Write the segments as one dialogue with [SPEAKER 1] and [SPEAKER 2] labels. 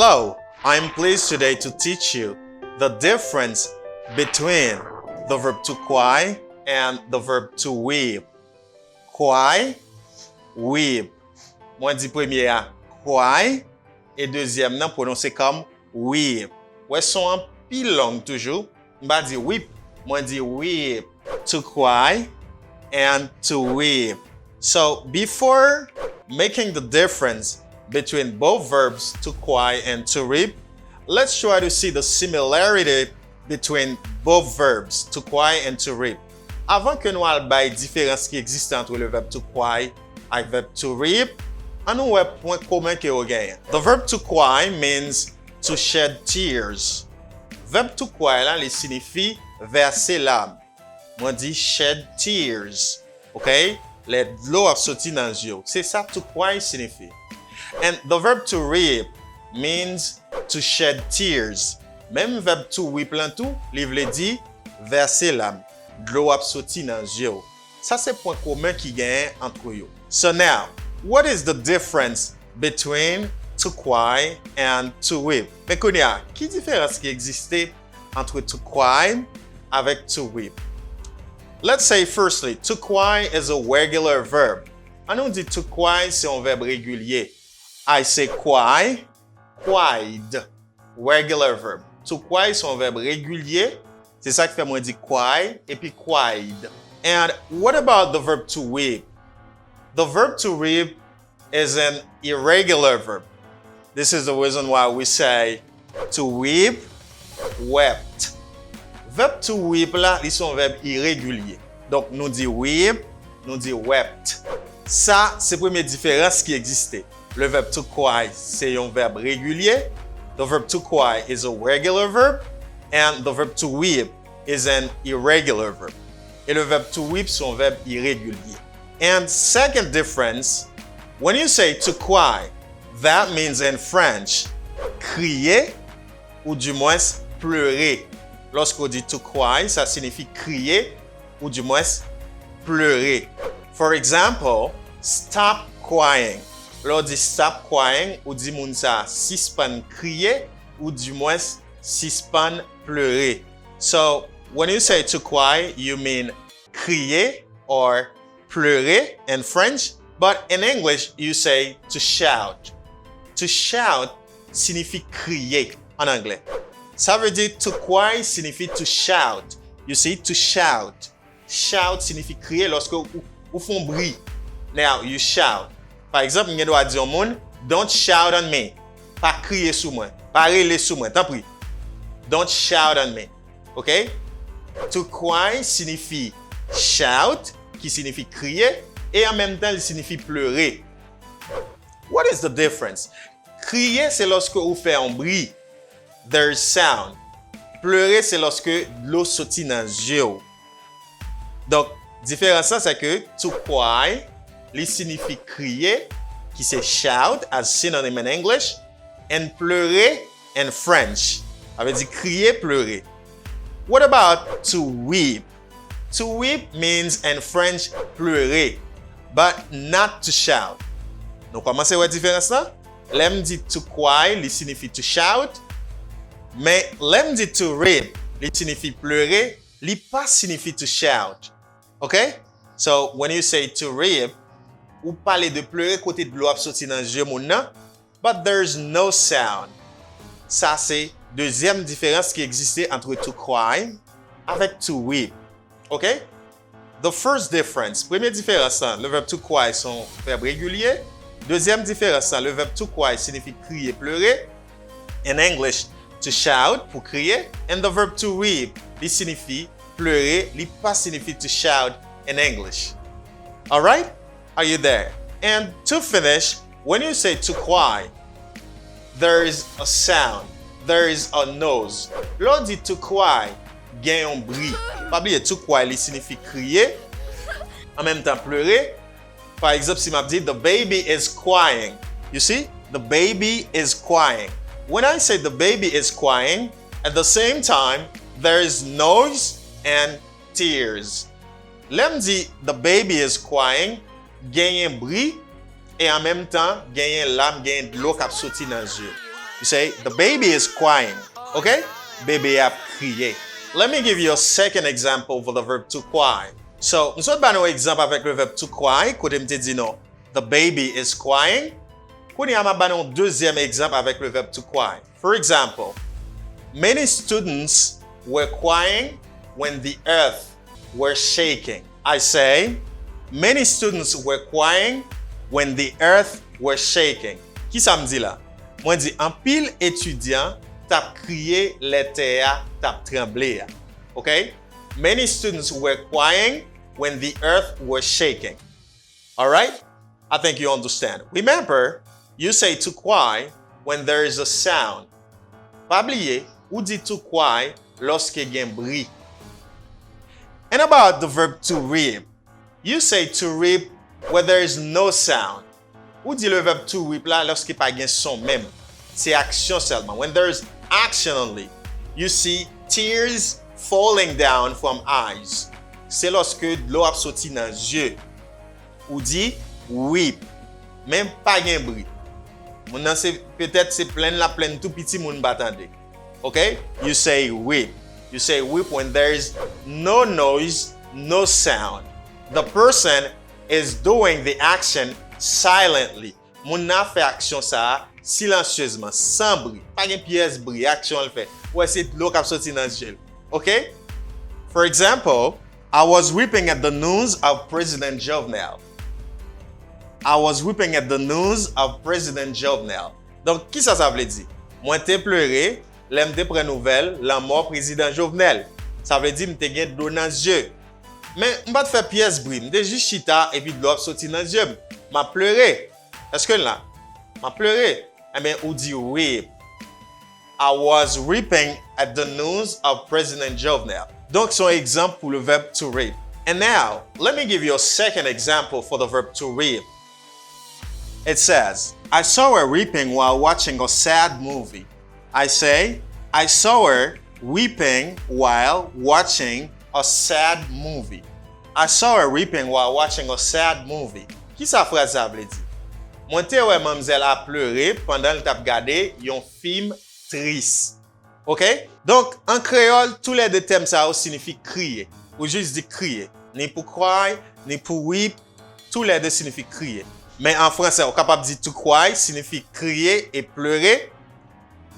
[SPEAKER 1] Hello, I'm pleased today to teach you the difference between the verb to cry and the verb to weep. Cry, weep. Moi dis premier à cry et deuxième nan prononcer comme weep. Ouais son en pile long toujours. M'pa di weep, moi dis weep. To cry and to weep. So before making the difference between both verbs to cry and to weep, let's try to see the similarity between both verbs to cry and to weep. Avant que nous allions voir la différence qui existe entre le verbe to cry et le verbe to weep, on nous voit point commun que vous gagnez. The verb to cry means to shed tears. Verbe to cry là, il signifie verser l'âme. Moi dit shed tears. OK? Les l'eau a sorti dans les yeux. C'est ça to cry signifie. And the verb to weep means to shed tears. Même verbe to weep là tout, il veut dire verser l'âme. L'eau a sorti dans les yeux. Ça c'est point commun qui gagne entre eux. So now, what is the difference between to cry and to weep? Mais Konya, quelle différence qui existait entre to cry avec to weep? Let's say firstly, to cry is a regular verb. On nous dit to cry, c'est un verbe régulier. I say cry, cried. Regular verb. To cry, c'est un verbe régulier. C'est ça qui fait moi dire cry et puis cried. And what about the verb to weep? The verb to weep is an irregular verb. This is the reason why we say to weep, wept. Verbe to weep là, c'est un verbe irrégulier. Donc nous dit weep, nous dit wept. Ça, c'est la première différence qui existait. Le verbe to cry, c'est un verbe régulier. The verb to cry is a regular verb. And the verb to weep is an irregular verb. Et le verbe to weep, c'est un verbe irrégulier. And second difference, when you say to cry, that means in French, crier ou du moins pleurer. Lorsqu'on dit to cry, ça signifie crier ou du moins pleurer. For example, stop crying. Lorsqu'on dit stop crying, ou dit moun sa suspend crier ou du moins suspend pleurer. So, when you say to cry, you mean crier or pleurer in French, but in English, you say to shout. To shout signifie crier en anglais. Ça veut dire to cry signifie to shout. You see, to shout. Shout signifie crier lorsque vous font bruit. Now, you shout. Par exemple, vous doit dire au monde, don't shout on me. Pas crier sous moi. Pas râler sous moi. T'en prie. Don't shout on me. OK? To cry signifie shout, qui signifie crier, et en même temps, il signifie pleurer. What is the difference? Crier, c'est lorsque vous faites un bruit. There's sound. Pleurer, c'est lorsque l'eau sortit dans les yeux. Donc, différence, c'est que to cry, il signifie crier, qui c'est shout, as synonym in English, and pleurer in French. Ça veut dire crier, pleurer. What about to weep? To weep means in French pleurer, but not to shout. Donc, comment c'est la différence là? L'em dit to cry, il signifie to shout, mais l'em dit to weep, il signifie pleurer, il pas signifie to shout. OK? So, when you say to weep, ou parler de pleurer côté de l'eau a sorti dans les yeux mon nan, but there's no sound. Ça c'est deuxième différence qui existait entre to cry avec to weep. OK? The first difference, première différence, le verbe to cry sont verbe régulier. Deuxième différence, le verbe to cry signifie crier, pleurer. In English, to shout pour crier. And the verb to weep, il signifie pleurer, il pas signifie to shout in English. All right? Are you there? And to finish, when you say to cry, there is a sound. There is a noise. L'on dit to cry, gagne un bruit. Pas oublier, to cry, il signifie crier, en même temps pleurer. Par exemple, si m'a dit, the baby is crying. You see? The baby is crying. When I say the baby is crying, at the same time, there is noise and tears. L'homme dit, the baby is crying, gagne un bruit, et en même temps, gagne l'âme, gagne de l'eau qui a sorti dans les yeux. You say, the baby is crying. Okay? Bébé a crié. Let me give you a second example for the verb to cry. So, nous avons un exemple avec le verbe to cry. Côté m'te dit non, the baby is crying. Côté on a un deuxième exemple avec le verbe to cry. For example, many students were crying when the earth were shaking. I say, many students were crying when the earth were shaking. Qui ça me dit là? Moi dit en pile étudiant tap crié les terres tap tremblé. Okay? Many students were crying when the earth was shaking. All right? I think you understand. Remember, you say to cry when there is a sound. Pas oublier, ou dit to cry lorsque il y a un bruit. And about the verb to reap, you say to reap where there is no sound. Ou dit le verbe to reap là lorsqu'il n'y a pas de son même. C'est action seulement. When there is action only, you see tears falling down from eyes. C'est lorsque de l'eau a sorti dans les yeux. Ou dit weep. Même pas de bruit. Peut-être c'est plein tout petit moun batande. Okay? You say weep. You say weep when there is no noise, no sound. The person is doing the action silently. Moun nan fait action ça silencieusement, sans bruit. Pas de pièce bruit, action le fait. Ouais, c'est l'eau qui a sorti dans le gel. Okay? For example, I was weeping at the news of President Jovenel. I was weeping at the news of President Jovenel. Donc, qui ça veut dire? Moi, t'ai pleuré, l'aime te prend nouvelle, la mort président Jovenel. Ça veut dire, m'te gen d'eau dans les yeux. Mais, m'pas te faire pièce bruit, m'te juste chita et puis de l'eau sorti dans les yeux. M'a pleuré. Est-ce que là? M'a pleuré. Eh bien, ou dit weep. I was weeping at the news of President Jovenel. Donc, c'est un exemple pour le verbe to reap. And now, let me give you a second example for the verb to reap. It says, I saw her weeping while watching a sad movie. I say, I saw her weeping while watching a sad movie. I saw her weeping while watching a sad movie. Qui sa phrase ça veut dire? Moi, te ouais, mademoiselle a pleuré pendant le tap gardé yon film triste. OK? Donc, en créole, tous les deux thèmes ça signifie crier. Ou juste dire crier. Ni pour cry, ni pour weep, tous les deux signifient crier. Mais en français, on est capable de dire to cry signifie crier et pleurer.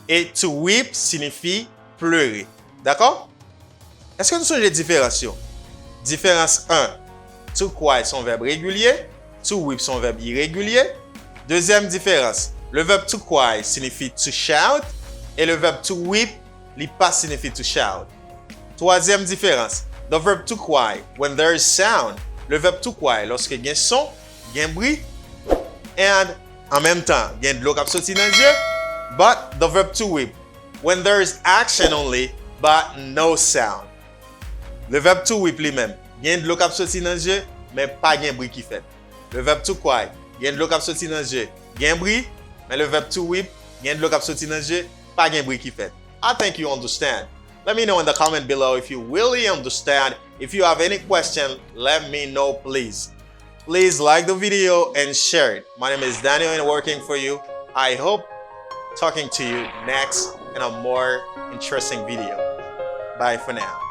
[SPEAKER 1] Et to weep signifie pleurer. D'accord? Est-ce que nous sommes les différences? Différence 1. To cry son verbe régulier. To weep son verbe irrégulier. Deuxième différence. Le verbe to cry signifie to shout. Et le verbe to weep, il pas signifie to shout. Troisième différence. The verb to cry, when there is sound. Le verbe to cry, lorsque il y a un son, il y a un bruit. And en même temps, il y a de l'eau qui sorti dans les yeux. But the verb to weep, when there is action only, but no sound. Le verbe to weep lui-même, il y a de l'eau qui sorti dans les yeux, mais pas de bruit qui fait. Le verbe to cry, il y a de l'eau qui sorti dans les yeux, il y a un bruit, mais le verbe to weep, il y a de l'eau qui sorti dans les yeux, pas de bruit qui fait. I think you understand. Let me know in the comment below if you really understand. If you have any question, let me know, please. Please like the video and share it. My name is Daniel and working for you. I hope talking to you next in a more interesting video. Bye for now.